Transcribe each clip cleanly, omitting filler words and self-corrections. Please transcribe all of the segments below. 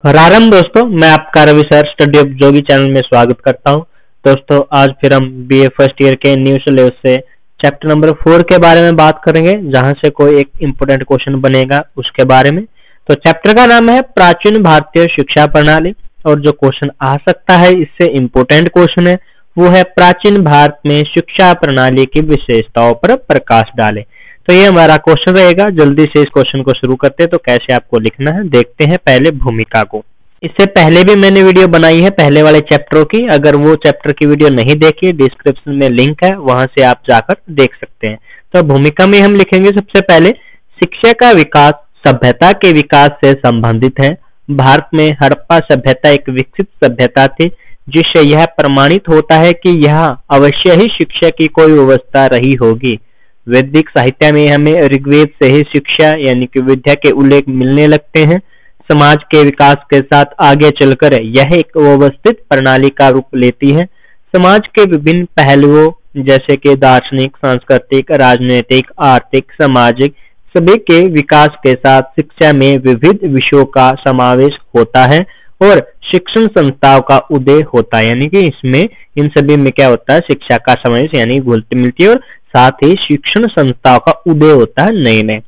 राम दोस्तों, मैं आपका Ravi sir study of Jogi channel में स्वागत करता हूं। दोस्तों, आज फिर हम बीए फर्स्ट ईयर के न्यू सिलेबस से चैप्टर नंबर 4 के बारे में बात करेंगे, जहां से कोई एक इम्पोर्टेंट क्वेश्चन बनेगा उसके बारे में। तो चैप्टर का नाम है प्राचीन भारतीय शिक्षा प्रणाली, और जो क्वेश्चन आ सकता है इससे इम्पोर्टेंट क्वेश्चन है वो है प्राचीन भारत में शिक्षा प्रणाली की विशेषताओं पर प्रकाश डाले। तो ये हमारा क्वेश्चन रहेगा। जल्दी से इस क्वेश्चन को शुरू करते हैं। तो कैसे आपको लिखना है देखते हैं पहले भूमिका को। इससे पहले भी मैंने वीडियो बनाई है पहले वाले चैप्टरों की, अगर वो चैप्टर की वीडियो नहीं देखी डिस्क्रिप्शन में लिंक है, वहां से आप जाकर देख सकते हैं। तो भूमिका में हम लिखेंगे सबसे पहले शिक्षा का विकास सभ्यता के विकास से संबंधित है। भारत में हड़प्पा सभ्यता एक विकसित सभ्यता थी, जिससे यह प्रमाणित होता है कि यह अवश्य ही शिक्षा की कोई व्यवस्था रही होगी। वैदिक साहित्य में हमें ऋग्वेद से ही शिक्षा यानी कि विद्या के उल्लेख मिलने लगते हैं। समाज के विकास के साथ आगे चलकर यह एक व्यवस्थित प्रणाली का रूप लेती है। समाज के विभिन्न पहलुओं जैसे कि दार्शनिक, सांस्कृतिक, राजनीतिक, आर्थिक, सामाजिक सभी के विकास के साथ शिक्षा में विविध विषयों का समावेश होता है और शिक्षण संस्थाओं का उदय होता है। यानी कि इसमें इन सभी में क्या होता है, शिक्षा का समावेश यानी घुलती मिलती है और साथ ही शिक्षण संस्थाओं का उदय होता है नए नए।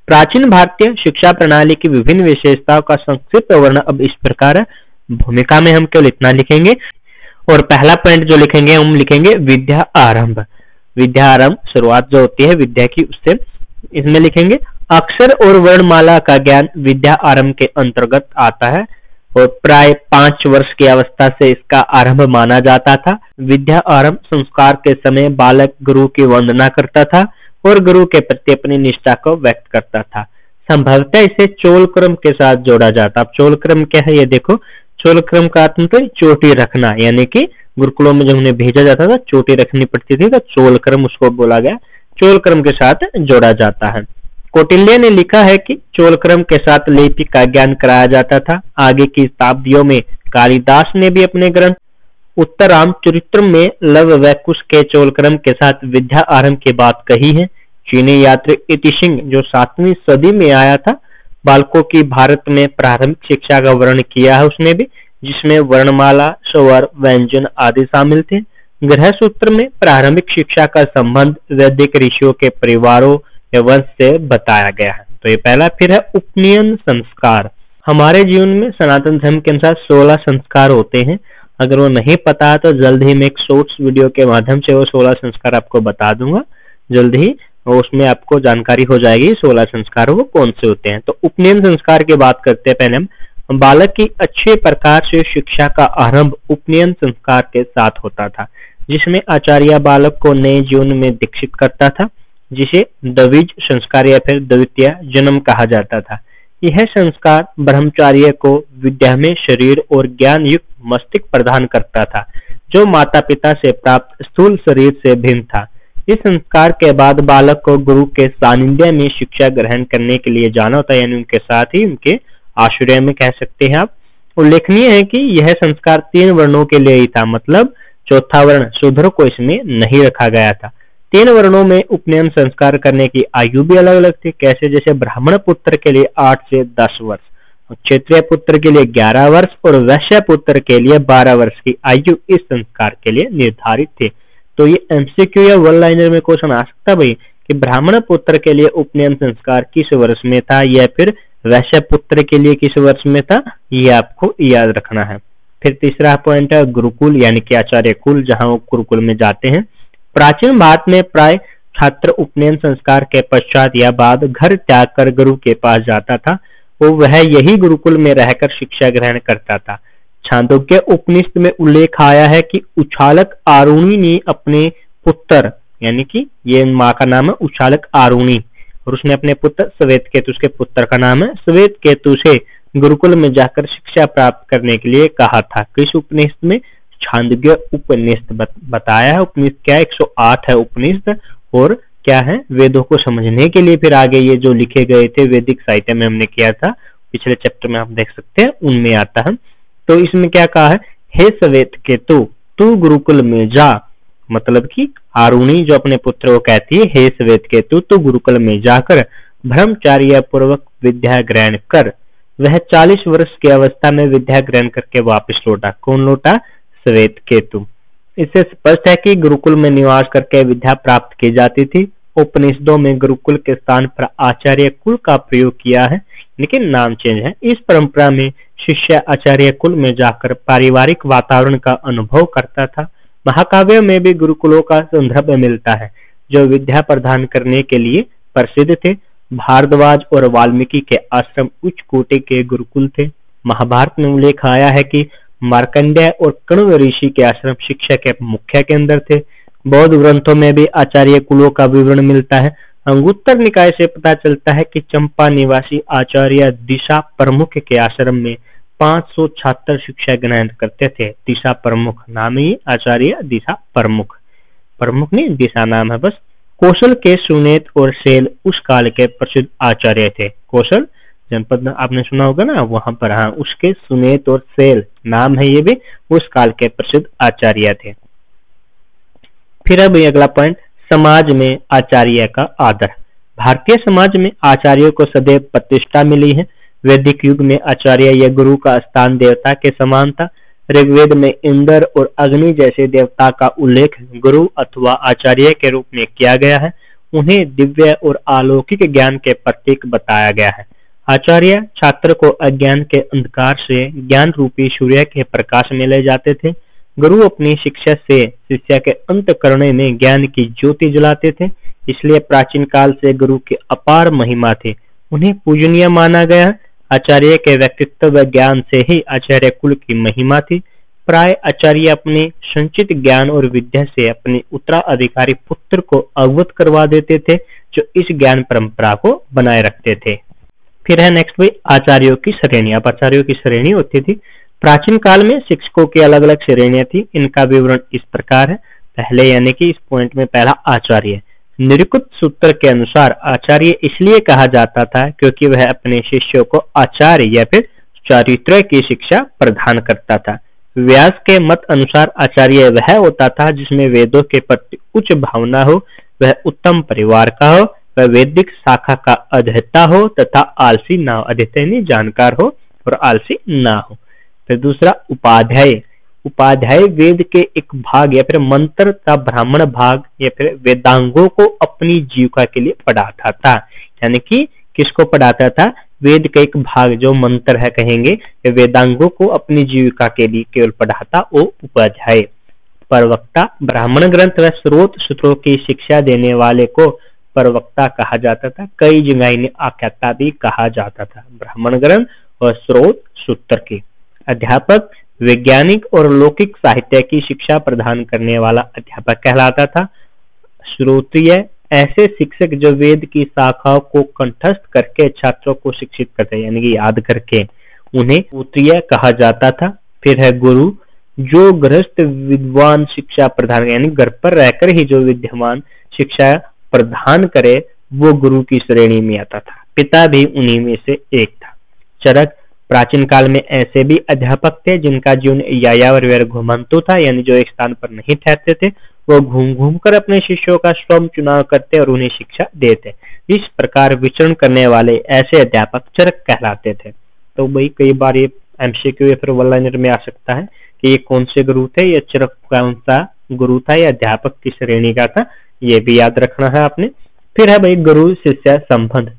प्राचीन भारतीय शिक्षा प्रणाली की विभिन्न विशेषताओं का संक्षिप्त वर्णन अब इस प्रकार है। भूमिका में हम केवल इतना लिखेंगे और पहला पॉइंट जो लिखेंगे हम लिखेंगे विद्या आरंभ। विद्या आरंभ शुरुआत जो होती है विद्या की, उससे इसमें लिखेंगे अक्षर और वर्णमाला का ज्ञान विद्या आरंभ के अंतर्गत आता है और प्राय 5 वर्ष की अवस्था से इसका आरंभ माना जाता था। विद्या आरंभ संस्कार के समय बालक गुरु की वंदना करता था और गुरु के प्रति अपनी निष्ठा को व्यक्त करता था। संभवतः इसे चोल क्रम के साथ जोड़ा जाता। अब चोल क्रम क्या है ये देखो। चोल क्रम का अर्थ तो चोटी रखना, यानी कि गुरुकुलों में जब उन्हें भेजा जाता था चोटी रखनी पड़ती थी, तो चोल क्रम उसको बोला गया। चोल क्रम के साथ जोड़ा जाता है। कौटिल्य ने लिखा है कि चोल क्रम के साथ लिपि का ज्ञान कराया जाता था। आगे की शताब्दियों में कालिदास ने भी अपने ग्रंथ उत्तराम चरित्र में लव व कुश के चोल क्रम के साथ विद्या आरंभ की बात कही है। चीनी यात्री इतिशिंग जो 7वीं सदी में आया था, बालकों की भारत में प्रारंभिक शिक्षा का वर्णन किया है उसने भी, जिसमें वर्णमाला, स्वर, व्यंजन आदि शामिल थे। गृह सूत्र में प्रारंभिक शिक्षा का संबंध वैदिक ऋषियों के परिवारों वंश से बताया गया है। तो ये पहला। फिर है उपनयन संस्कार। हमारे जीवन में सनातन धर्म के अनुसार 16 संस्कार होते हैं। अगर वो नहीं पता है तो जल्द ही मैं एक शॉर्ट्स वीडियो के माध्यम से वो 16 संस्कार आपको बता दूंगा। जल्द ही उसमें आपको जानकारी हो जाएगी 16 संस्कार वो कौन से होते हैं। तो उपनयन संस्कार की बात करते हैं पहले हम। बालक की अच्छे प्रकार से शिक्षा का आरंभ उपनयन संस्कार के साथ होता था, जिसमें आचार्य बालक को नए जीवन में दीक्षित करता था, जिसे द्विज संस्कार या फिर द्वितीय जन्म कहा जाता था। यह संस्कार ब्रह्मचार्य को विद्या में शरीर और ज्ञान युक्त मस्तिष्क प्रदान करता था, जो माता पिता से प्राप्त स्थूल शरीर से भिन्न था। इस संस्कार के बाद बालक को गुरु के सानिध्य में शिक्षा ग्रहण करने के लिए जाना होता है, यानी उनके साथ ही उनके आश्रय में कह सकते हैं आप। उल्लेखनीय है कि यह संस्कार 3 वर्णों के लिए ही था, मतलब चौथा वर्ण शूद्र को इसमें नहीं रखा गया था। 3 वर्णों में उपनयन संस्कार करने की आयु भी अलग अलग थी। कैसे, जैसे ब्राह्मण पुत्र के लिए 8 से 10 वर्ष, क्षत्रिय पुत्र के लिए 11 वर्ष और वैश्य पुत्र के लिए 12 वर्ष की आयु इस संस्कार के लिए निर्धारित थी। तो ये एमसीक्यू या वन लाइनर में क्वेश्चन आ सकता भाई कि ब्राह्मण पुत्र के लिए उपनयन संस्कार किस वर्ष में था या फिर वैश्य पुत्र के लिए किस वर्ष में था, ये आपको याद रखना है। फिर तीसरा पॉइंट है गुरुकुल यानी कि आचार्य कुल, जहां वो गुरुकुल में जाते हैं। प्राचीन भारत में प्राय छात्र उपनयन संस्कार के पश्चात या बाद घर त्याग कर गुरु के पास जाता था और वह यही गुरुकुल में रहकर शिक्षा ग्रहण करता था। छांदोग्य उपनिषद में उल्लेख आया है कि उछालक आरुणी ने अपने पुत्र, यानी कि ये माँ का नाम है उछालक आरुणी, और उसने अपने पुत्र श्वेतकेतु, उसके पुत्र का नाम है श्वेतकेतु, से गुरुकुल में जाकर शिक्षा प्राप्त करने के लिए कहा था। किस उपनिषद में? छांदोग्य उपनिषद बताया है। उपनिषद क्या है? 108 है उपनिषद, और क्या है, वेदों को समझने के लिए फिर आगे ये जो लिखे गए थे वैदिक साहित्य में हमने किया था, पिछले चैप्टर में आप देख सकते हैं उनमें आता है। तो इसमें क्या कहा है, हे श्वेतकेतु तू गुरुकुल में जा, मतलब कि आरुणी जो अपने पुत्र को कहती है, हे श्वेतकेतु तू गुरुकुल में जाकर ब्रह्मचार्य पूर्वक विद्या ग्रहण कर, वह 40 वर्ष की अवस्था में विद्या ग्रहण करके वापस लौटा। कौन लौटा? श्वेतकेतु। इससे स्पष्ट है कि गुरुकुल में निवास करके विद्या प्राप्त की जाती थी। उपनिषदों में गुरुकुल के स्थान पर आचार्य कुल का प्रयोग किया है, लेकिन नाम चेंज है। इस परंपरा में शिष्य आचार्य कुल में जाकर पारिवारिक वातावरण का अनुभव करता था। महाकाव्यों में भी गुरुकुलों का संदर्भ मिलता है, जो विद्या प्रदान करने के लिए प्रसिद्ध थे। भारद्वाज और वाल्मीकि के आश्रम उच्च कोटि के गुरुकुल थे। महाभारत में उल्लेख आया है कि मार्कंडेय और कण्व ऋषि के आश्रम शिक्षा के मुख्य केंद्र थे। बौद्ध ग्रंथों में भी आचार्य कुलों का विवरण मिलता है। अंगुत्तर निकाय से पता चलता है कि चंपा निवासी आचार्य दिशा प्रमुख के आश्रम में 500 छात्र शिक्षा ग्रहण करते थे। दिशा प्रमुख नाम ही आचार्य दिशा प्रमुख, प्रमुख नहीं दिशा नाम है बस। कौशल के सुनेत और सेल उस काल के प्रसिद्ध आचार्य थे। कौशल जनपद आपने सुना होगा ना, वहां पर हाँ, उसके सुनेत और सेल नाम है, ये भी उस काल के प्रसिद्ध आचार्य थे। फिर अब अगला पॉइंट, समाज में आचार्य का आदर। भारतीय समाज में आचार्यों को सदैव प्रतिष्ठा मिली है। वैदिक युग में आचार्य या गुरु का स्थान देवता के समान था। ऋग्वेद में इंद्र और अग्नि जैसे देवता का उल्लेख गुरु अथवा आचार्य के रूप में किया गया है। उन्हें दिव्य और अलौकिक ज्ञान के प्रतीक बताया गया है। आचार्य छात्र को अज्ञान के अंधकार से ज्ञान रूपी सूर्य के प्रकाश में ले जाते थे। गुरु अपनी शिक्षा से शिष्य के अंतःकरण में ज्ञान की ज्योति जलाते थे। इसलिए प्राचीन काल से गुरु की अपार महिमा थी, उन्हें पूजनीय माना गया। आचार्य के व्यक्तित्व व ज्ञान से ही आचार्य कुल की महिमा थी। प्राय आचार्य अपने संचित ज्ञान और विद्या से अपने उत्तराधिकारी पुत्र को अवगत करवा देते थे, जो इस ज्ञान परंपरा को बनाए रखते थे। फिर है नेक्स्ट भाई, आचार्यों की श्रेणी। अब आचार्यों की श्रेणी होती थी। प्राचीन काल में शिक्षकों की अलग अलग श्रेणियां थी। इनका विवरण इस प्रकार है। पहले यानी कि इस पॉइंट में पहला आचार्य। निरुक्त सूत्र के अनुसार आचार्य इसलिए कहा जाता था क्योंकि वह अपने शिष्यों को आचार्य या फिर चारित्र की शिक्षा प्रदान करता था। व्यास के मत अनुसार आचार्य वह होता था जिसमें वेदों के प्रति उच्च भावना हो, वह उत्तम परिवार का हो, वह वैदिक शाखा का अध्येता हो तथा आलसी ना हो, अध्येता यानी जानकार हो और आलसी ना हो। फिर दूसरा उपाध्याय। उपाध्याय वेद के एक भाग या फिर मंत्र का ब्राह्मण भाग या फिर वेदांगों को अपनी जीविका के लिए पढ़ाता था। यानी कि किसको पढ़ाता था? वेद का एक भाग जो मंत्र है कहेंगे, वेदांगों को अपनी जीविका के लिए केवल पढ़ाता वो उपाध्याय। प्रवक्ता, ब्राह्मण ग्रंथ व स्रोत सूत्रों की शिक्षा देने वाले को प्रवक्ता कहा जाता था। कई जगह इन्हें आख्याता भी कहा जाता था। ब्राह्मण ग्रंथ और स्रोत सूत्र की। अध्यापक, वैज्ञानिक और लौकिक साहित्य की शिक्षा प्रदान करने वाला अध्यापक कहलाता था। श्रोत्रिय, ऐसे शिक्षक जो वेद की शाखाओं को कंठस्थ करके छात्रों को शिक्षित करते यानी कि याद करके, उन्हें श्रोत्रिय कहा जाता था। फिर है गुरु, जो गृहस्थ विद्वान शिक्षा प्रदान यानी घर पर रहकर ही जो विद्यमान शिक्षा प्रदान करे वो गुरु की श्रेणी में आता था। पिता भी उन्हीं में से एक था। चरक, प्राचीन काल में ऐसे भी अध्यापक थे जिनका जीवन यायावर घुमंतु था, यानी जो एक स्थान पर नहीं ठहरते थे, वो घूम घूम कर अपने शिष्यों का स्वयं चुनाव करते और उन्हें शिक्षा देते। इस प्रकार विचरण करने वाले ऐसे अध्यापक चरक कहलाते थे। तो भाई कई बार ये एमसीक्यू या फिर वन लाइनर में आ सकता है कि ये कौन से गुरु थे, या चरक कौन सा गुरु था, या अध्यापक की श्रेणी का था, ये भी याद रखना है आपने। फिर है भाई गुरु शिष्य संबंध।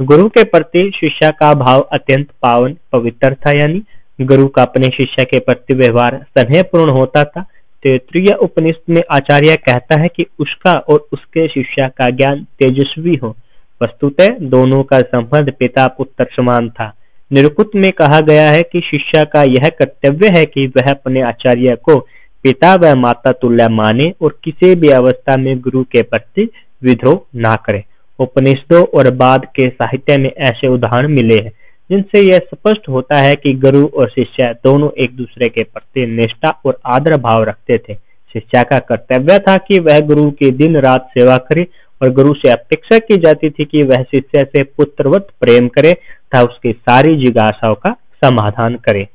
गुरु के प्रति शिष्य का भाव अत्यंत पावन पवित्र था, यानी गुरु का अपने शिष्य के प्रति व्यवहार स्नेहपूर्ण होता था। तैत्तिरीय उपनिषद में आचार्य कहता है कि उसका और उसके शिष्य का ज्ञान तेजस्वी हो। वस्तुतः दोनों का संबंध पिता पुत्र समान था। निरुक्त में कहा गया है कि शिष्य का यह कर्तव्य है कि वह अपने आचार्य को पिता व माता तुल्य माने और किसी भी अवस्था में गुरु के प्रति विद्रोह ना करे। उपनिषदों और बाद के साहित्य में ऐसे उदाहरण मिले हैं जिनसे यह स्पष्ट होता है कि गुरु और शिष्य दोनों एक दूसरे के प्रति निष्ठा और आदर भाव रखते थे। शिष्य का कर्तव्य था कि वह गुरु की दिन रात सेवा करे और गुरु से अपेक्षा की जाती थी कि वह शिष्य से पुत्रवत प्रेम करे तथा उसकी सारी जिज्ञासाओं का समाधान करे।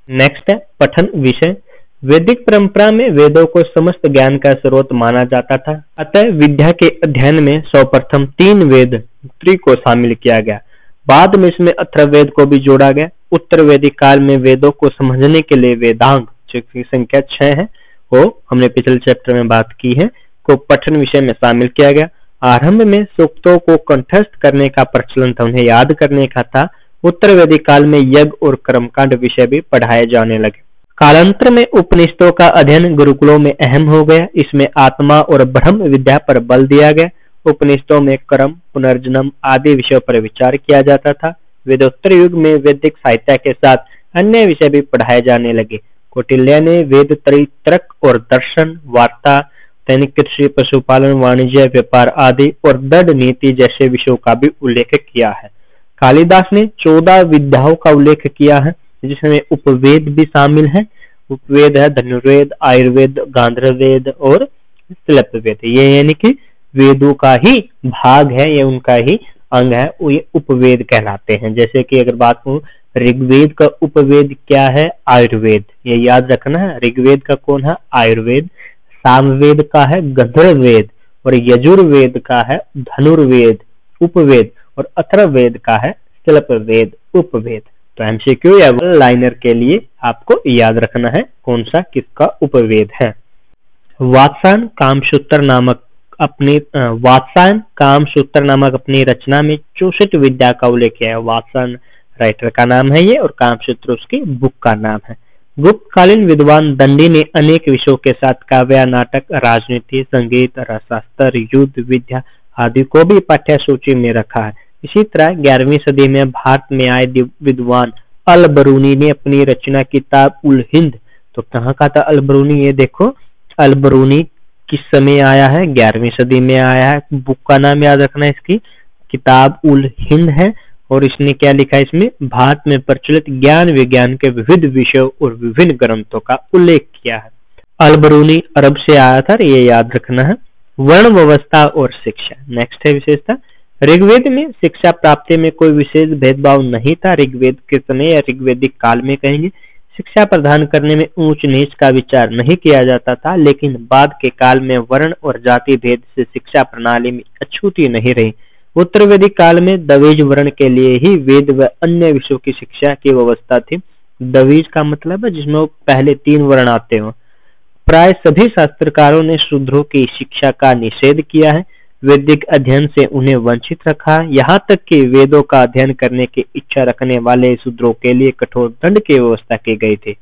नेक्स्ट है पठन विषय। वैदिक परंपरा में वेदों को समस्त ज्ञान का स्रोत माना जाता था, अतः विद्या के अध्ययन में सर्वप्रथम 3 वेद को शामिल किया गया। बाद में इसमें अथर्ववेद को भी जोड़ा गया। उत्तर वैदिक काल में वेदों को समझने के लिए वेदांग, जो की संख्या 6 है, वो हमने पिछले चैप्टर में बात की है, को पठन विषय में शामिल किया गया। आरंभ में सूक्तों को कंठस्थ करने का प्रचलन था, उन्हें याद करने का था। उत्तर वैदिक काल में यज्ञ और कर्मकांड विषय भी पढ़ाए जाने लगे। कालांतर में उपनिषदों का अध्ययन गुरुकुलों में अहम हो गया। इसमें आत्मा और ब्रह्म विद्या पर बल दिया गया। उपनिषदों में कर्म, पुनर्जन्म आदि विषयों पर विचार किया जाता था। वेदोत्तर युग में वैदिक साहित्य के साथ अन्य विषय भी पढ़ाए जाने लगे। कौटिल्य ने वेद, तर्क और दर्शन, वार्ता, दैनिक कृषि, पशुपालन, वाणिज्य, व्यापार आदि और दृढ़ नीति जैसे विषयों का भी उल्लेख किया है। कालिदास ने 14 विद्याओं का उल्लेख किया है, जिसमें उपवेद भी शामिल है। उपवेद है धनुर्वेद, आयुर्वेद, गांधर्ववेद और शिल्पवेद। ये यानी कि वेदों का ही भाग है, ये उनका ही अंग है, ये उपवेद कहलाते हैं। जैसे कि अगर बात करूं, ऋग्वेद का उपवेद क्या है? आयुर्वेद। ये याद रखना है, ऋग्वेद का कौन है? आयुर्वेद। सामवेद का है गंधर्ववेद और यजुर्वेद का है धनुर्वेद उपवेद और अथर्ववेद का है शिल्पवेद उपवेद। तो एमसीक्यू या लाइनर के लिए आपको याद रखना है कौन सा किसका उपवेद है। वात्सायन कामसूत्र नामक अपनी रचना में 64 विद्या का उल्लेख किया है। वात्सायन राइटर का नाम है ये और कामसूत्र उसकी बुक का नाम है। गुप्तकालीन विद्वान दंडी ने अनेक विषयों के साथ काव्य, नाटक, राजनीति, संगीत, रसशास्त्र, युद्ध विद्या आदि को भी पाठ्य सूची में रखा है। इसी तरह 11वीं सदी में भारत में आए विद्वान अल-बरूनी ने अपनी रचना किताब उल हिंद, तो कहाँ का था अल-बरूनी? ये देखो, अल-बरूनी किस समय आया है? 11वीं सदी में आया है। बुक का नाम याद रखना है, इसकी किताब उल हिंद है। और इसने क्या लिखा है? इसमें भारत में प्रचलित ज्ञान विज्ञान के विविध विषयों और विभिन्न ग्रंथों का उल्लेख किया है। अल-बरूनी अरब से आया था, ये याद रखना है। वर्ण व्यवस्था और शिक्षा नेक्स्ट है विशेषता। ऋग्वेद में शिक्षा प्राप्ति में कोई विशेष भेदभाव नहीं था। ऋग्वेद के समय या ऋग्वेदिक काल में कहेंगे शिक्षा प्रदान करने में ऊंच नीच का विचार नहीं किया जाता था, लेकिन बाद के काल में वर्ण और जाति भेद से शिक्षा प्रणाली में अछूती नहीं रही। उत्तर वैदिक काल में दवेज वर्ण के लिए ही वेद व अन्य विषयों की शिक्षा की व्यवस्था थी। दवेज का मतलब है जिसमें पहले 3 वर्ण आते हो। प्राय सभी शास्त्रकारों ने शूद्रों की शिक्षा का निषेध किया है, वैदिक अध्ययन से उन्हें वंचित रखा। यहाँ तक कि वेदों का अध्ययन करने की इच्छा रखने वाले शूद्रों के लिए कठोर दंड की व्यवस्था की गई थी।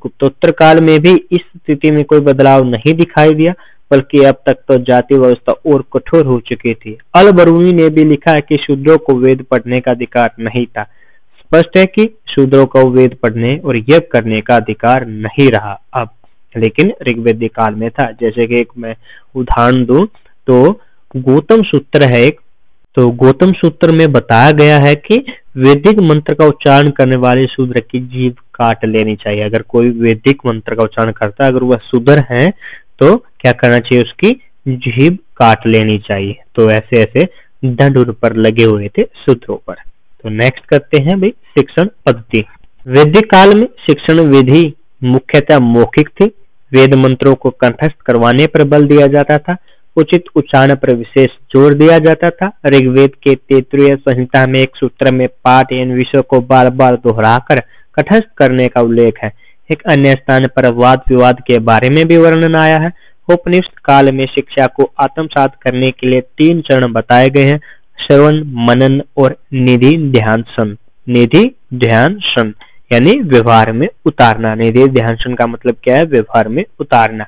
गुप्तोत्तर काल में भी इस स्थिति में कोई बदलाव नहीं दिखाई दिया, बल्कि अब तक तो जाति व्यवस्था और कठोर हो चुकी थी। अल-बरूनी ने भी लिखा है कि शूद्रों को वेद पढ़ने का अधिकार नहीं था। स्पष्ट है कि शूद्रों को वेद पढ़ने और यज्ञ करने का अधिकार नहीं रहा अब, लेकिन ऋग्वेदिक काल में था। जैसे कि एक मैं उदाहरण दूं तो गौतम सूत्र है एक, तो गौतम सूत्र में बताया गया है कि वैदिक मंत्र का उच्चारण करने वाले शूद्र की जीभ काट लेनी चाहिए। अगर कोई वैदिक मंत्र का उच्चारण करता है, अगर वह शूद्र है तो क्या करना चाहिए? उसकी जीभ काट लेनी चाहिए। तो ऐसे ऐसे दंड उन पर लगे हुए थे शूद्रों पर। तो नेक्स्ट करते हैं भाई शिक्षण पद्धति। वैदिक काल में शिक्षण विधि मुख्यतः मौखिक थी। वेद मंत्रों को कंठस्थ करवाने पर बल दिया जाता था, उचित उच्चारण पर विशेष जोर दिया जाता था। ऋग्वेद के तैत्तिरीय संहिता में एक सूत्र में पाठ इन विषयों को बार बार दोहराकर कंठस्थ करने का उल्लेख है। एक अन्य स्थान पर वाद विवाद के बारे में भी वर्णन आया है। उपनिषद काल में शिक्षा को आत्मसात करने के लिए 3 चरण बताए गए हैं: श्रवण, मनन और निधि ध्यान सन। निधि ध्यान सन यानी व्यवहार में उतारना। निधि ध्यान सन का मतलब क्या है? व्यवहार में उतारना।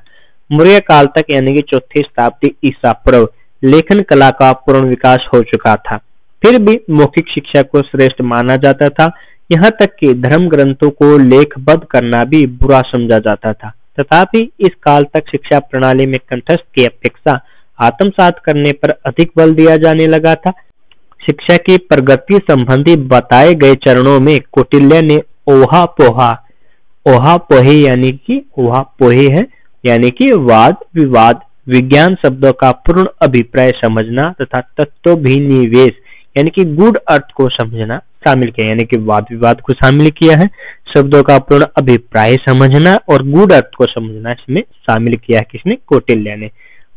मौर्य काल तक यानी कि 4वीं शताब्दी ईसा पूर्व लेखन कला का पूर्ण विकास हो चुका था। फिर भी मौखिक शिक्षा को श्रेष्ठ माना जाता था। यहाँ तक कि धर्म ग्रंथों को लेखबद्ध करना भी बुरा समझा जाता था। तथापि इस काल तक शिक्षा प्रणाली में कंठस्थ की अपेक्षा आत्मसात करने पर अधिक बल दिया जाने लगा था। शिक्षा की प्रगति संबंधी बताए गए चरणों में कौटिल्य ने ओहापोही यानी कि वाद विवाद विज्ञान शब्दों का पूर्ण अभिप्राय समझना तथा तत्वभिनिवेश यानी कि गूढ़ अर्थ को समझना शामिल किया। यानी कि वाद विवाद को शामिल किया है, शब्दों का पूर्ण अभिप्राय समझना और गूढ़ अर्थ को समझना इसमें शामिल किया है किसने? कौटिल्य ने।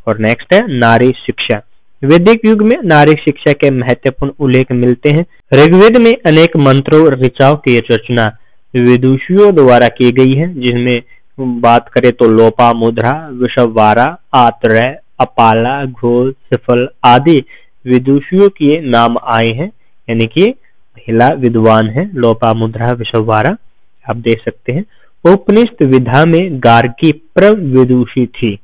और नेक्स्ट है नारी शिक्षा। वैदिक युग में नारी शिक्षा के महत्वपूर्ण उल्लेख मिलते हैं। ऋग्वेद में अनेक मंत्रों और ऋचाओं की रचना विदुषियों द्वारा की गई है, जिसमें बात करें तो लोपा मुद्रा, विषवारा, आत्रेय, अपाला, घोल, सिफल आदि विदुषियों के नाम आए हैं, यानी कि महिला विद्वान है लोपा मुद्रा विषवारा, आप देख सकते हैं। उपनिषद विद्या में गार्गी परम विदुषी थी।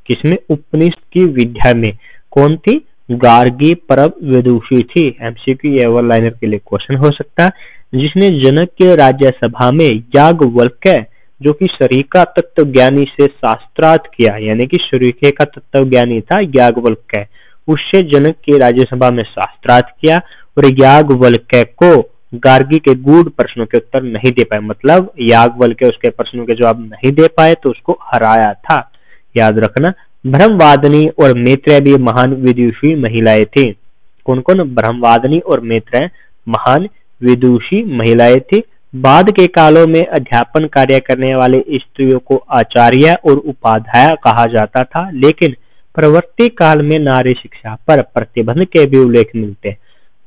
किसमें? उपनिषद की विद्या में कौन थी? गार्गी परम विदुषी थी। एमसीक्यू या वन लाइनर के लिए क्वेश्चन हो सकता है, जिसने जनक के राज्यसभा में याज्ञवल्क्य जो कि शरीका तत्वज्ञानी से शास्त्रार्थ किया, यानी कि शरीके का तत्वज्ञानी था याज्ञवल्क्य, उससे जनक के राज्यसभा में शास्त्रार्थ किया और याज्ञवल्क्य को गार्गी के गूढ़ प्रश्नों के उत्तर नहीं दे पाए, मतलब याज्ञवल्क्य उसके प्रश्नों के जवाब नहीं दे पाए तो उसको हराया था, याद रखना। ब्रह्मवादिनी और मैत्रेय भी महान विदुषी महिलाएं थी। कौन कौन? ब्रह्मवादिनी और मैत्रेय महान विदुषी महिलाएं थी। बाद के कालों में अध्यापन कार्य करने वाले स्त्रियों को आचार्य और उपाध्याय कहा जाता था, लेकिन परवर्ती काल में नारी शिक्षा पर प्रतिबंध के भी उल्लेख मिलते हैं।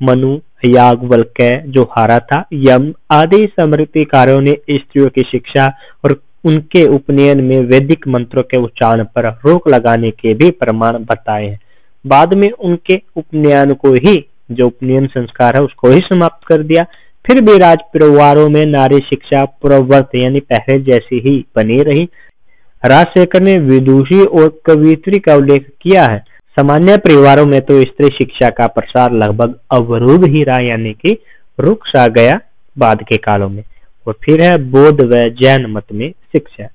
मनु, याज्ञवल्क्य जो हारा था, यम आदि स्मृतिकारों ने स्त्रियों की शिक्षा और उनके उपनयन में वैदिक मंत्रों के उच्चारण पर रोक लगाने के भी प्रमाण बताए हैं। बाद में उनके उपनयन को ही, जो उपनयन संस्कार है उसको ही समाप्त कर दिया। फिर भी राज परिवारों में नारी शिक्षा पूर्ववत यानी पहले जैसी ही बनी रही। राजशेखर ने विदुषी और कवियत्री का उल्लेख किया है। सामान्य परिवारों में तो स्त्री शिक्षा का प्रसार लगभग अवरुद्ध ही रहा, यानी कि रुक सा गया बाद के कालों में। और फिर है बौद्ध व जैन मत में शिक्षा।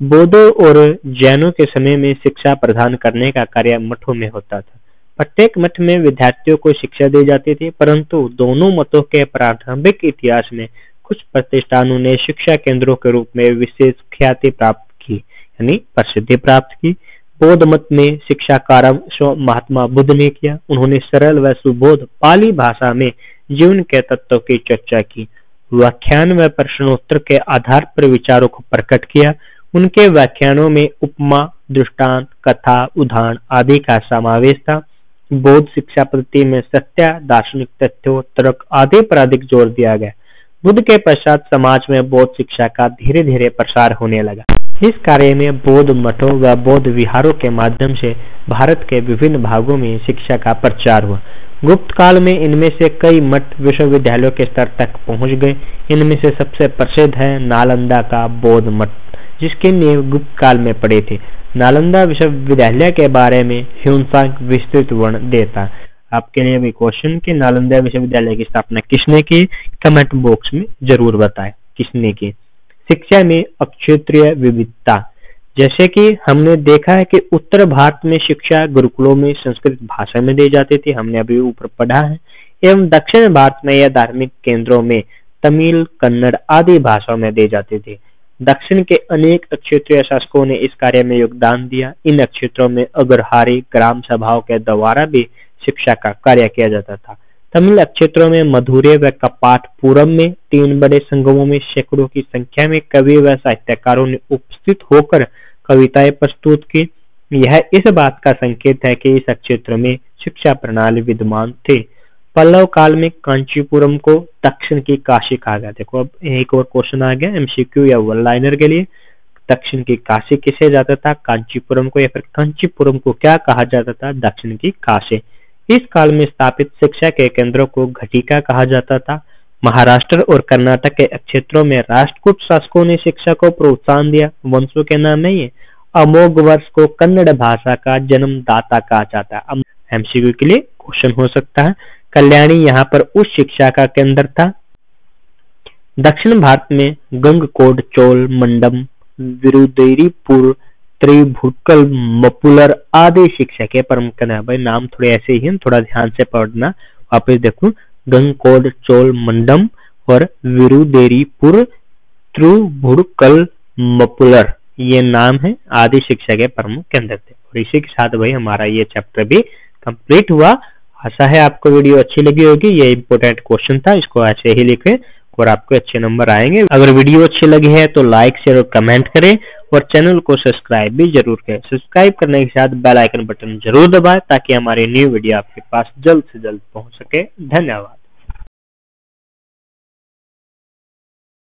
बौद्धों और जैनों के समय में शिक्षा प्रदान करने का कार्य मठों में होता था। प्रत्येक मठ में विद्यार्थियों को शिक्षा दी जाती थी, परंतु दोनों मतों के प्रारंभिक इतिहास में कुछ प्रतिष्ठानों ने शिक्षा केंद्रों के रूप में विशेष ख्याति प्राप्त की, यानी प्रसिद्धि प्राप्त की। बौद्ध मत में शिक्षा कार्य महात्मा बुद्ध ने किया। उन्होंने सरल व सुबोध पाली भाषा में जीवन के तत्वों की चर्चा की, व्याख्यान व प्रश्नोत्तर के आधार पर विचारों को प्रकट किया। उनके व्याख्यानों में उपमा, दृष्टांत, कथा, उदाहरण आदि का समावेश था। बौद्ध शिक्षा पद्धति में सत्य, दार्शनिक तथ्यों, तर्क आदि पर अधिक जोर दिया गया। बुद्ध के पश्चात समाज में बौद्ध शिक्षा का धीरे धीरे प्रसार होने लगा। इस कार्य में बौद्ध मठों व बौद्ध विहारों के माध्यम से भारत के विभिन्न भागों में शिक्षा का प्रचार हुआ। गुप्त काल में इनमें से कई मठ विश्वविद्यालयों के स्तर तक पहुंच गए। इनमें से सबसे प्रसिद्ध है नालंदा का बौद्ध मठ, जिसकी नींव गुप्त काल में पड़ी थी। नालंदा विश्वविद्यालय के बारे में ह्यून-त्सांग विस्तृत वर्णन देता है। आपके लिए भी क्वेश्चन कि नालंदा विश्वविद्यालय की स्थापना किसने की? कमेंट बॉक्स में जरूर बताएं किसने की। शिक्षा में अक्षेत्रीय विविधता, जैसे कि हमने देखा है कि उत्तर भारत में शिक्षा गुरुकुलों में संस्कृत भाषा में दी जाती थी, हमने अभी ऊपर पढ़ा है, एवं दक्षिण भारत में या धार्मिक केंद्रों में तमिल, कन्नड़ आदि भाषाओं में दी जाती थी। दक्षिण के अनेक क्षेत्रीय शासकों ने इस कार्य में योगदान दिया। इन क्षेत्रों में अग्रहारी ग्राम सभाओं के द्वारा भी शिक्षा का कार्य किया जाता था। तमिल क्षेत्रों में मधुरै व कपाटपुरम में 3 बड़े संगमों में सैकड़ों की संख्या में कवि व साहित्यकारों ने उपस्थित होकर कविताएं प्रस्तुत की। यह इस बात का संकेत है कि इस क्षेत्र में शिक्षा प्रणाली विद्यमान थी। पल्लव काल में कांचीपुरम को दक्षिण की काशी कहा गया। देखो अब एक और क्वेश्चन आ गया एमसीक्यू या वन लाइनर के लिए। दक्षिण की काशी किसे जाता था? कांचीपुरम को, या फिर कांचीपुरम को क्या कहा जाता था? दक्षिण की काशी। इस काल में स्थापित शिक्षा के केंद्रों को घटिका कहा जाता था। महाराष्ट्र और कर्नाटक के क्षेत्रों में राष्ट्रकूट शासकों ने शिक्षा को प्रोत्साहन दिया। वंशों के नाम है ये। अमोघ वर्ष को कन्नड़ भाषा का जन्मदाता कहा जाता है। एमसीक्यू के लिए क्वेश्चन हो सकता है। कल्याणी यहाँ पर उच्च शिक्षा का केंद्र था। दक्षिण भारत में गंगकोट, चोल, मंडम, विरुदेरीपुर, त्रिभुर्कल, मपुलर आदि शिक्षा के प्रमुख केंद्र हैं। भाई नाम थोड़े ऐसे ही हैं, थोड़ा ध्यान से पढ़ना। वापस देखो, गंगकोट, चोल, मंडम और विरुदेरीपुर, त्रिभुर्कल, मपुलर, ये नाम है आदि शिक्षा के प्रमुख केंद्र थे। और इसी के साथ भाई हमारा ये चैप्टर भी कंप्लीट हुआ। आशा है आपको वीडियो अच्छी लगी होगी। ये इंपॉर्टेंट क्वेश्चन था, इसको ऐसे ही लिखें। और आपको अच्छे नंबर आएंगे। अगर वीडियो अच्छी लगी है तो लाइक शेयर और कमेंट करें और चैनल को सब्सक्राइब भी जरूर करें। सब्सक्राइब करने के साथ बेल आइकन बटन जरूर दबाएं ताकि हमारी न्यू वीडियो आपके पास जल्द से जल्द पहुंच सके। धन्यवाद।